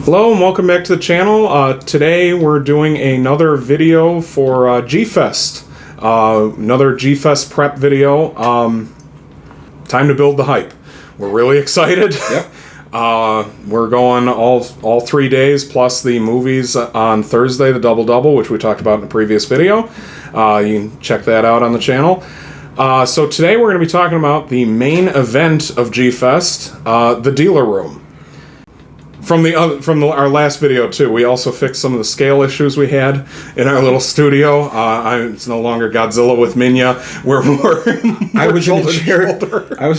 Hello and welcome back to the channel. Today we're doing another video for G-Fest. Another G-Fest prep video. Time to build the hype. We're really excited. Yep. We're going all 3 days plus the movies on Thursday, the Double-Double, which we talked about in a previous video. You can check that out on the channel. So today we're going to be talking about the main event of G-Fest, the dealer room. From our last video too, we also fixed some of the scale issues we had in our little studio. It's no longer Godzilla with Minya. We're more. I was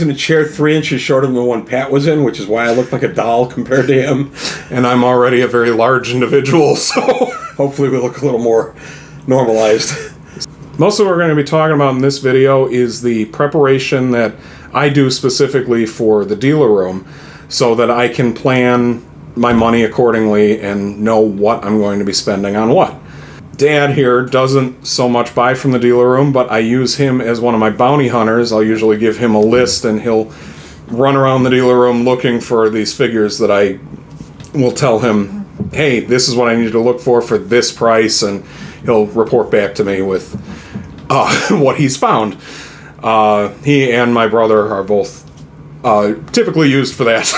in a chair 3 inches shorter than the one Pat was in, which is why I looked like a doll compared to him. And I'm already a very large individual, so hopefully we look a little more normalized. Most of what we're going to be talking about in this video is the preparation that I do specifically for the dealer room, so that I can plan my money accordingly and know what I'm going to be spending on what. Dad here doesn't so much buy from the dealer room, but I use him as one of my bounty hunters. I'll usually give him a list and he'll run around the dealer room looking for these figures that I will tell him, hey, this is what I need to look for this price, and he'll report back to me with what he's found. He and my brother are both typically used for that.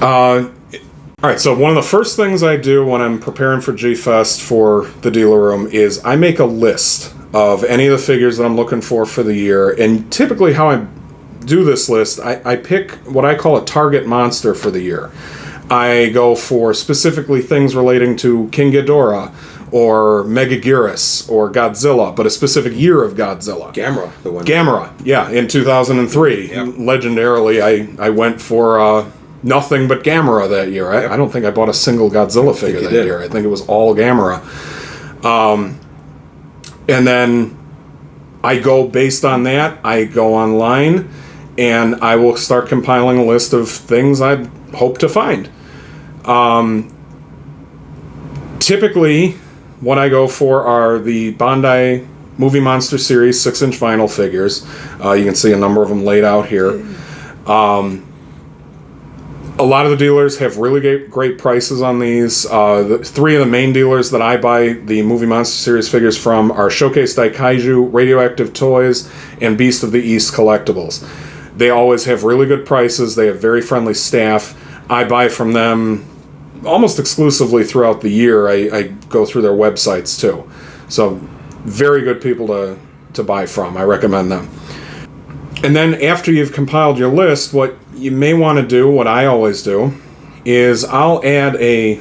Alright, so one of the first things I do when I'm preparing for G-Fest for the dealer room is I make a list of any of the figures that I'm looking for the year, and typically how I do this list, I pick what I call a target monster for the year. I go for specifically things relating to King Ghidorah, or Megaguirus, or Godzilla, but a specific year of Godzilla. Gamera, the one. Gamera, yeah, in 2003. Yep. Legendarily, I went for nothing but Gamera that year. I don't think I bought a single Godzilla figure that year. I think it was all Gamera. And then I go based on that. I go online, and I will start compiling a list of things I hope to find. Typically, what I go for are the Bandai Movie Monster Series 6-inch vinyl figures. You can see a number of them laid out here. A lot of the dealers have really great prices on these. The 3 of the main dealers that I buy the Movie Monster Series figures from are Showcase Daikaiju, Radioactive Toys, and Beast of the East Collectibles. They always have really good prices. They have very friendly staff. I buy from them almost exclusively throughout the year. I go through their websites too. So very good people to buy from. I recommend them. And then after you've compiled your list, what you may want to do, what I always do, is I'll add a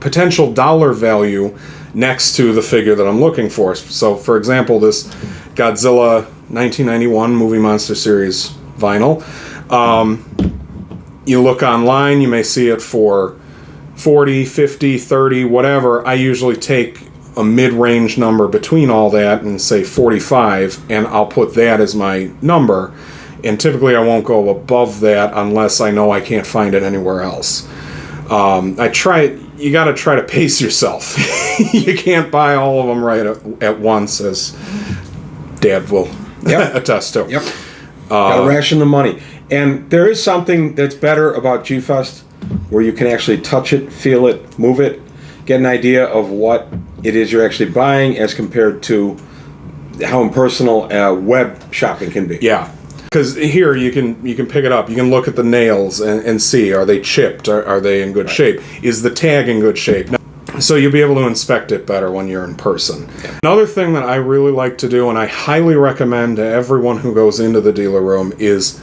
potential dollar value next to the figure that I'm looking for. So for example, this Godzilla 1991 Movie Monster Series vinyl. You look online, you may see it for 40, 50, 30, whatever. I usually take a mid-range number between all that and say 45, and I'll put that as my number. And typically I won't go above that unless I know I can't find it anywhere else. You got to try to pace yourself. You can't buy all of them right at once, as Dad will attest to. Yep. Got to ration the money. And there is something that's better about G-Fest, where you can actually touch it, feel it, move it, get an idea of what it is you're actually buying as compared to how impersonal web shopping can be. Yeah, because here you can pick it up. You can look at the nails and see, are they chipped? Are they in good shape? Is the tag in good shape? So you'll be able to inspect it better when you're in person. Yeah. Another thing that I really like to do, and I highly recommend to everyone who goes into the dealer room, is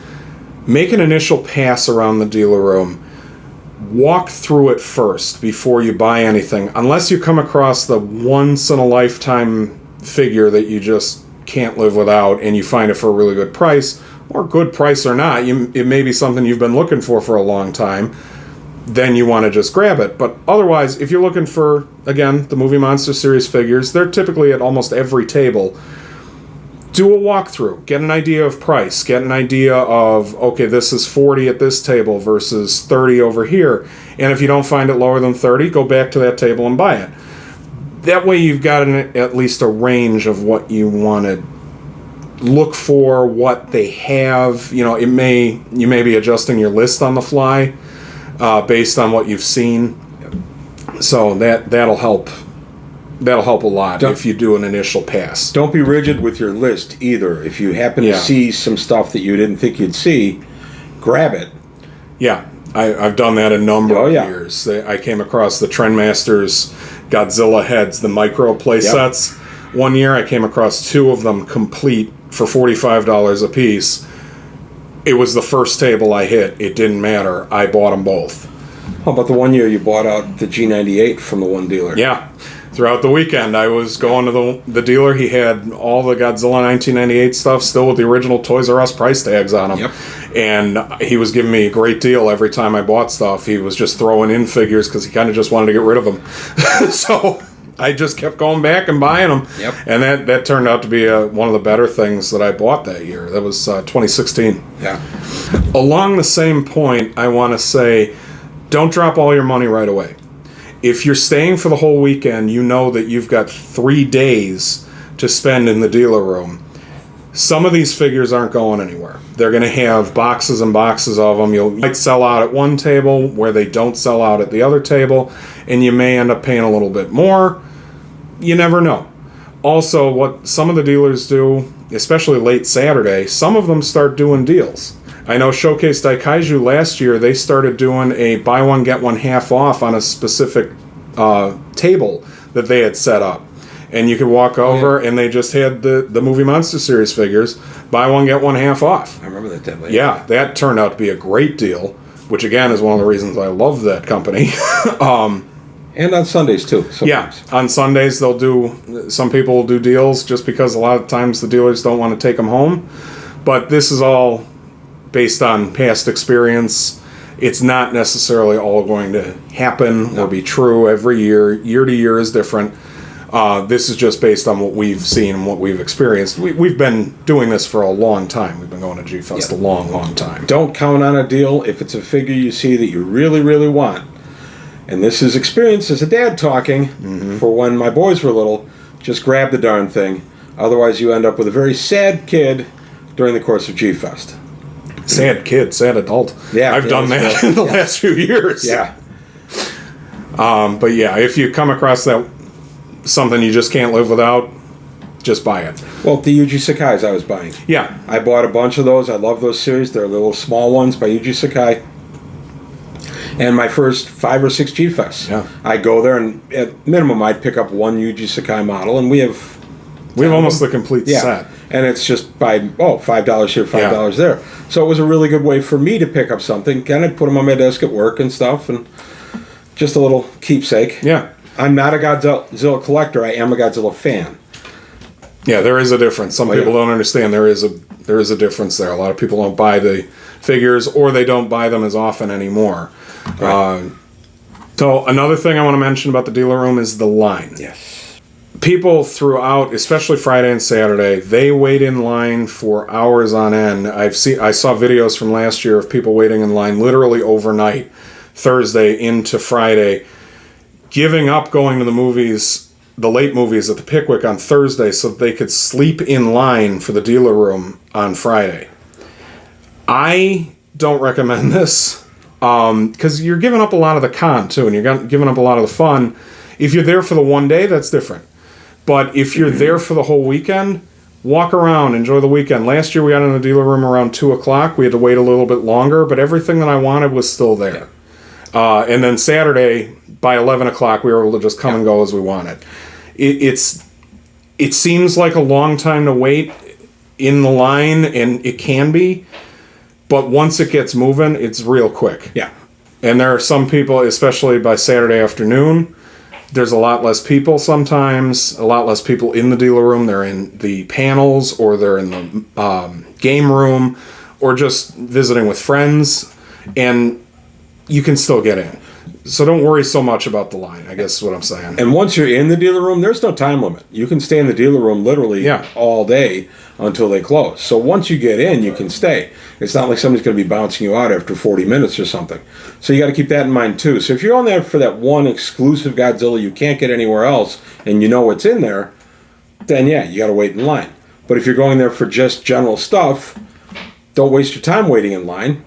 make an initial pass around the dealer room. Walk through it first before you buy anything, unless you come across the once-in-a-lifetime figure that you just can't live without and you find it for a really good price, or good price or not, it may be something you've been looking for a long time, then you want to just grab it. But otherwise, if you're looking for, again, the Movie Monster Series figures, they're typically at almost every table. Do a walkthrough, get an idea of price, get an idea of, okay, this is 40 at this table versus 30 over here. And if you don't find it lower than 30, go back to that table and buy it. That way you've got at least a range of what you want to look for what they have. You know, you may be adjusting your list on the fly based on what you've seen. So that'll help. That'll help a lot if you do an initial pass. Don't be rigid with your list either. If you happen to see some stuff that you didn't think you'd see, grab it. Yeah, I've done that a number of years. I came across the Trendmasters Godzilla heads, the micro play sets. One year I came across 2 of them complete for $45 a piece. It was the first table I hit. It didn't matter. I bought them both. How about the one year you bought out the G98 from the one dealer? Yeah. Throughout the weekend, I was going to the dealer. He had all the Godzilla 1998 stuff still with the original Toys R Us price tags on them. Yep. And he was giving me a great deal every time I bought stuff. He was just throwing in figures because he kind of just wanted to get rid of them. So I just kept going back and buying them. Yep. And that turned out to be one of the better things that I bought that year. That was 2016. Yeah. Along the same point, I want to say, don't drop all your money right away. If you're staying for the whole weekend, you know that you've got 3 days to spend in the dealer room. Some of these figures aren't going anywhere. They're going to have boxes and boxes of them. You might sell out at one table where they don't sell out at the other table, and you may end up paying a little bit more. You never know. Also, what some of the dealers do, especially late Saturday, some of them start doing deals. I know Showcase Daikaiju last year, they started doing a buy one, get one half off on a specific table that they had set up. And you could walk over and they just had the Movie Monster Series figures, buy one, get one half off. I remember that table. Yeah, that turned out to be a great deal, which again is one of the reasons I love that company. And on Sundays too. Sometimes. Yeah, on Sundays some people will do deals just because a lot of times the dealers don't want to take them home. But this is all based on past experience. It's not necessarily all going to happen or be true every year. Year to year is different. This is just based on what we've seen and what we've experienced. We've been doing this for a long time. We've been going to G-Fest a long, long time. Don't count on a deal if it's a figure you see that you really, really want. And this is experience as a dad talking for when my boys were little. Just grab the darn thing. Otherwise, you end up with a very sad kid during the course of G-Fest. Sad kid, sad adult. Yeah, I've done that in the last few years. Yeah. But yeah, if you come across something you just can't live without, just buy it. Well, the Yuji Sakai's I was buying. Yeah. I bought a bunch of those. I love those series. They're little small ones by Yuji Sakai. And my first 5 or 6 G-Fests. Yeah. I go there and at minimum I'd pick up one Yuji Sakai model, and we have almost the complete set. And it's just by, $5 here, $5 there. So it was a really good way for me to pick up something. Kind of put them on my desk at work and stuff, and just a little keepsake. Yeah. I'm not a Godzilla collector. I am a Godzilla fan. Yeah, there is a difference. Some people don't understand there is a difference there. A lot of people don't buy the figures, or they don't buy them as often anymore. Right. So another thing I want to mention about the dealer room is the line. Yes. People throughout, especially Friday and Saturday, they wait in line for hours on end. I saw videos from last year of people waiting in line literally overnight, Thursday into Friday, giving up going to the movies, the late movies at the Pickwick on Thursday so that they could sleep in line for the dealer room on Friday. I don't recommend this because you're giving up a lot of the con too, and you're giving up a lot of the fun. If you're there for the one day, that's different. But if you're there for the whole weekend, walk around, enjoy the weekend. Last year we got in the dealer room around 2 o'clock. We had to wait a little bit longer, but everything that I wanted was still there. And then Saturday, by 11 o'clock, we were able to just come and go as we wanted. It seems like a long time to wait in the line, and it can be, but once it gets moving, it's real quick. Yeah. And there are some people, especially by Saturday afternoon, there's a lot less people sometimes, a lot less people in the dealer room. They're in the panels, or they're in the game room, or just visiting with friends, and you can still get in. So don't worry so much about the line, I guess is what I'm saying. And once you're in the dealer room, there's no time limit. You can stay in the dealer room literally all day until they close. So once you get in, you can stay. It's not like somebody's going to be bouncing you out after 40 minutes or something. So you got to keep that in mind too. So if you're on there for that one exclusive Godzilla you can't get anywhere else, and you know what's in there, then yeah, you got to wait in line. But if you're going there for just general stuff, don't waste your time waiting in line,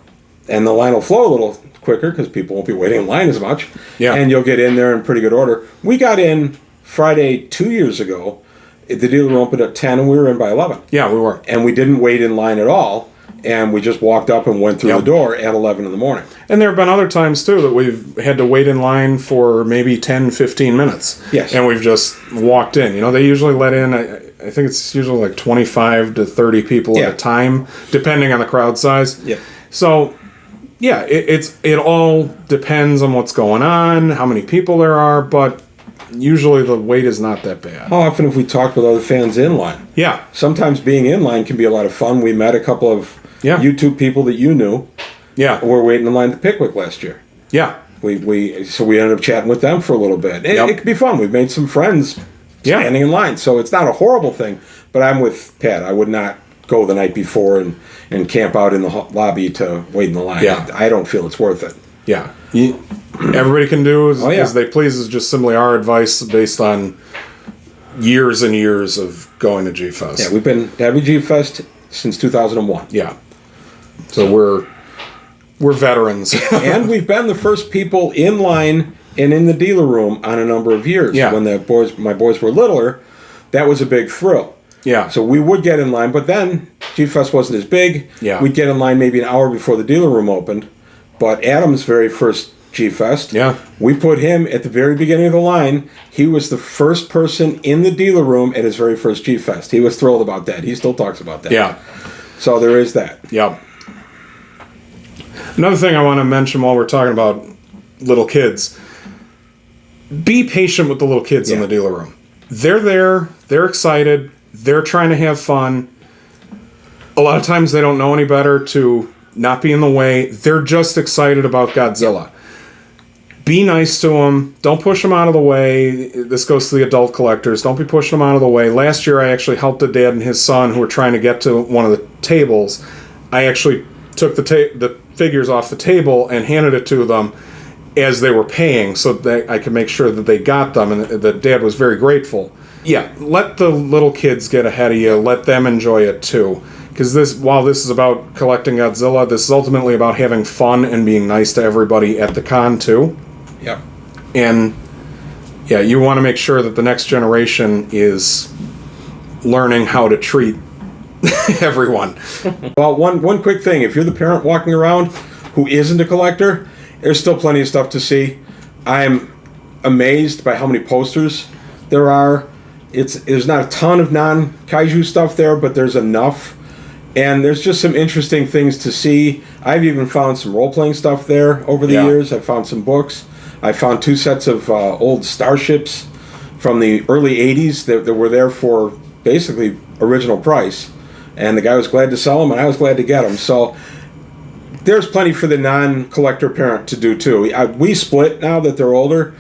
and the line will flow a little quicker because people won't be waiting in line as much. Yeah. And you'll get in there in pretty good order. We got in Friday 2 years ago. The dealer room opened at 10 and we were in by 11. Yeah, we were. And we didn't wait in line at all. And we just walked up and went through Yep. the door at 11 in the morning. And there have been other times, too, that we've had to wait in line for maybe 10, 15 minutes. Yes. And we've just walked in. You know, they usually let in, I think it's usually like 25 to 30 people Yeah. at a time, depending on the crowd size. Yeah. So, yeah, it all depends on what's going on, how many people there are, but usually the wait is not that bad. How often have we talked with other fans in line? Yeah. Sometimes being in line can be a lot of fun. We met a couple of Yeah. YouTube people that you knew Yeah. who were waiting in line at Pickwick last year. Yeah. So we ended up chatting with them for a little bit. Yep. It could be fun. We've made some friends Yeah. standing in line. So it's not a horrible thing. But I'm with Pat. I would not go the night before and camp out in the lobby to wait in the line. Yeah. I don't feel it's worth it. Yeah. Everybody can do Oh, yeah. as they please is just simply our advice based on years and years of going to G-Fest. Yeah, we've been to every G-Fest since 2001. Yeah. So we're veterans. And we've been the first people in line and in the dealer room on a number of years. Yeah. When my boys were littler, that was a big thrill. Yeah. So we would get in line, but then G-Fest wasn't as big. Yeah. We'd get in line maybe an hour before the dealer room opened. But Adam's very first G-Fest, Yeah. we put him at the very beginning of the line. He was the first person in the dealer room at his very first G-Fest. He was thrilled about that. He still talks about that. Yeah. So there is that. Yeah. Another thing I want to mention while we're talking about little kids, be patient with the little kids in Yeah. the dealer room. They're there, they're excited, they're trying to have fun. A lot of times they don't know any better to not be in the way. They're just excited about Godzilla. Be nice to them. Don't push them out of the way. This goes to the adult collectors. Don't be pushing them out of the way. Last year I actually helped a dad and his son who were trying to get to one of the tables. I actually took the figures off the table and handed it to them as they were paying so that I could make sure that they got them, and the dad was very grateful. Yeah, let the little kids get ahead of you. Let them enjoy it too. Because while this is about collecting Godzilla, this is ultimately about having fun and being nice to everybody at the con too. Yep. And yeah, you want to make sure that the next generation is learning how to treat everyone. Well, one quick thing. If you're the parent walking around who isn't a collector, there's still plenty of stuff to see. I'm amazed by how many posters there are. There's not a ton of non-kaiju stuff there, but there's enough. And there's just some interesting things to see. I've even found some role-playing stuff there over the Yeah. years. I found some books. I found 2 sets of old starships from the early 80s that were there for basically original price. And the guy was glad to sell them, and I was glad to get them. So there's plenty for the non-collector parent to do, too. We split now that they're older.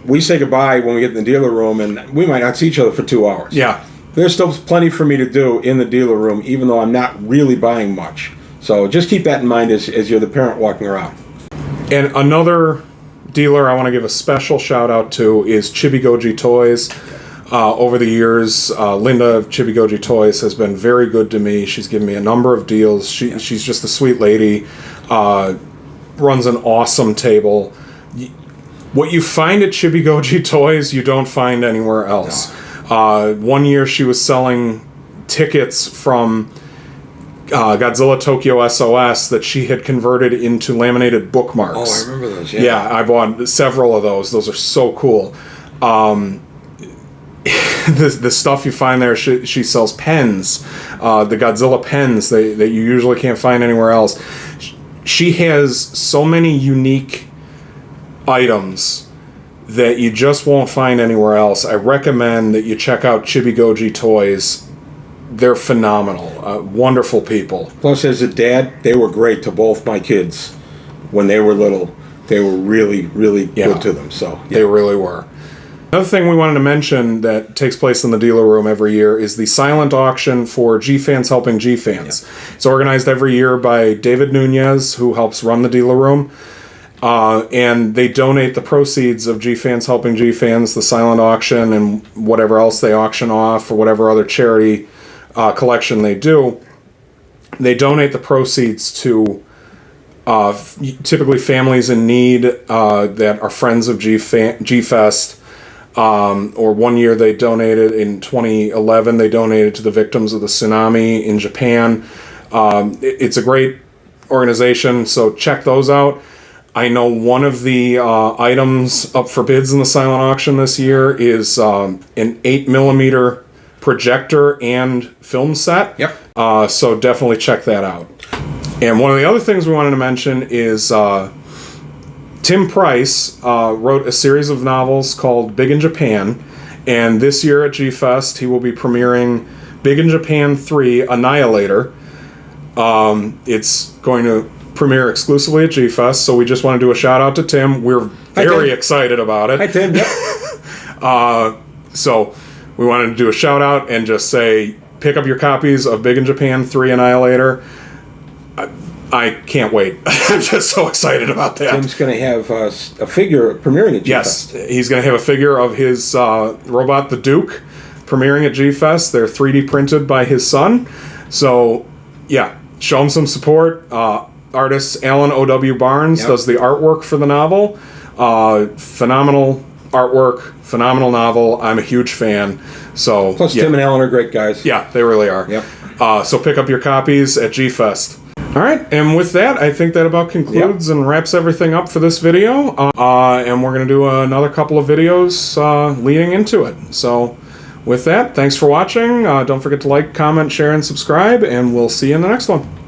We say goodbye when we get in the dealer room, and we might not see each other for 2 hours. Yeah. There's still plenty for me to do in the dealer room, even though I'm not really buying much. So just keep that in mind as you're the parent walking around. And another dealer I want to give a special shout out to is Chibigoji Toys. Over the years, Linda of Chibigoji Toys has been very good to me. She's given me a number of deals. She's just a sweet lady. Runs an awesome table. What you find at Chibigoji Toys, you don't find anywhere else. One year she was selling tickets from Godzilla Tokyo SOS that she had converted into laminated bookmarks. Oh, I remember those, yeah. Yeah, I bought several of those. Those are so cool. The stuff you find there, she sells pens, the Godzilla pens that you usually can't find anywhere else. She has so many unique items that you just won't find anywhere else. I recommend that you check out Chibigoji Toys. They're phenomenal. Wonderful people. Plus, as a dad, they were great to both my kids when they were little. They were really, really good to them. So They really were. Another thing we wanted to mention that takes place in the dealer room every year is the silent auction for G-Fans Helping G-Fans. Yeah. It's organized every year by David Nunez, who helps run the dealer room. And they donate the proceeds of G-Fans Helping G-Fans, the silent auction, and whatever else they auction off, or whatever other charity collection they do, they donate the proceeds to typically families in need that are friends of G-Fest. Or one year they donated, in 2011, they donated to the victims of the tsunami in Japan. It's a great organization, so check those out. I know one of the items up for bids in the silent auction this year is an 8mm projector and film set. Yep. So definitely check that out. And one of the other things we wanted to mention is Tim Price wrote a series of novels called Big in Japan, and this year at G-Fest he will be premiering Big in Japan 3 Annihilator. It's going to premiere exclusively at G-Fest, so we just want to do a shout out to Tim. We're very excited about it. Hi, Tim. So we wanted to do a shout out and just say, pick up your copies of Big in Japan 3 Annihilator. I can't wait. I'm just so excited about that. Tim's going to have a figure premiering at Yes, G-Fest. he's going to have a figure of his robot, the Duke, premiering at G-Fest. They're 3D printed by his son. So, yeah, show him some support. Artist Alan O.W. Barnes does the artwork for the novel. Phenomenal artwork, phenomenal novel. I'm a huge fan. So, Plus, Tim and Alan are great guys. Yeah, they really are. Yep. So pick up your copies at G-Fest. All right, and with that, I think that about concludes and wraps everything up for this video. And we're going to do another couple of videos leading into it. So with that, thanks for watching. Don't forget to like, comment, share, and subscribe, and we'll see you in the next one.